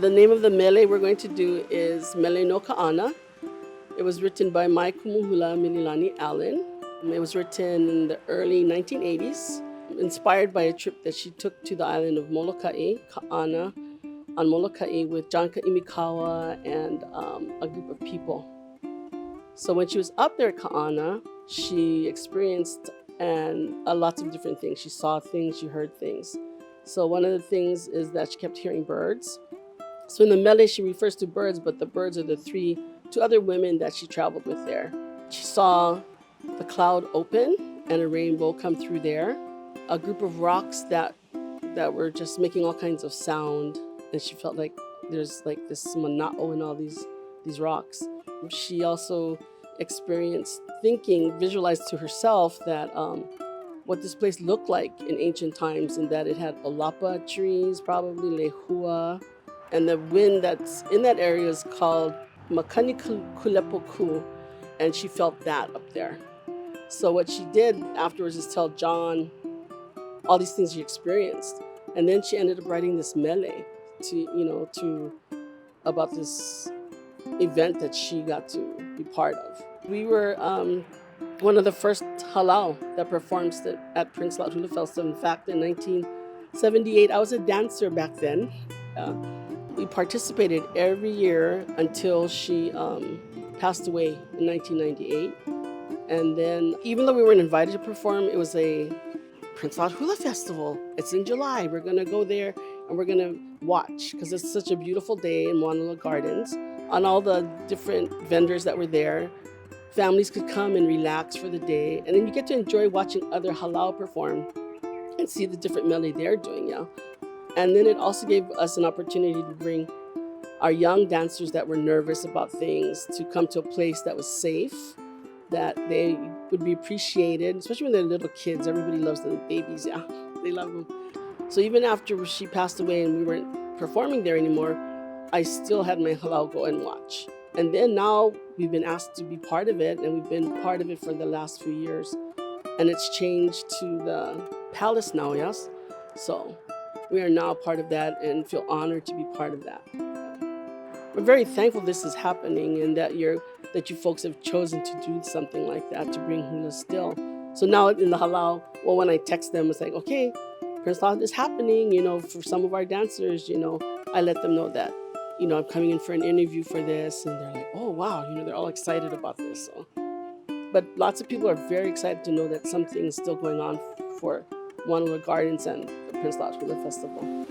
The name of the mele we're going to do is Mele No Ka'ana. It was written by my Kumu Hula Mililani Allen. It was written in the early 1980s, inspired by a trip that she took to the island of Molokai, Ka'ana, on Molokai with John Ka'imikawa and a group of people. So when she was up there at Ka'ana, she experienced lots of different things. She saw things, she heard things. So one of the things is that she kept hearing birds. So in the mele, she refers to birds, but the birds are the two other women that she traveled with there. She saw the cloud open and a rainbow come through there, a group of rocks that were just making all kinds of sound, and she felt like there's like this mana'o in all these rocks. She also experienced visualized to herself that what this place looked like in ancient times, and that it had olapa trees, probably lehua, and the wind that's in that area is called makani kulepoku, and she felt that up there. So what she did afterwards is tell John all these things she experienced, and then she ended up writing this mele to about this event that she got to be part of. We were one of the first Hālau that performs at Prince Laut Hula Festival. In fact, in 1978, I was a dancer back then. We participated every year until she passed away in 1998. And then, even though we weren't invited to perform, it was a Prince Laut Hula Festival. It's in July. We're going to go there and we're going to watch because it's such a beautiful day in Moanala Gardens. On all the different vendors that were there, families could come and relax for the day. And then you get to enjoy watching other Hālau perform and see the different mele they're doing, yeah. And then it also gave us an opportunity to bring our young dancers that were nervous about things to come to a place that was safe, that they would be appreciated, especially when they're little kids. Everybody loves the babies, yeah. They love them. So even after she passed away and we weren't performing there anymore, I still had my Hālau go and watch. And then now we've been asked to be part of it, and we've been part of it for the last few years. And it's changed to the palace now, yes? So we are now part of that and feel honored to be part of that. We're very thankful this is happening and that you folks have chosen to do something like that, to bring hula still. So now in the Hālau, well, when I text them, it's like, okay, Prince Laut is happening, for some of our dancers, I let them know that, I'm coming in for an interview for this, and they're like, oh, wow, they're all excited about this. So. But lots of people are very excited to know that something is still going on for Moanala Gardens and the Prince Laut Hula Festival.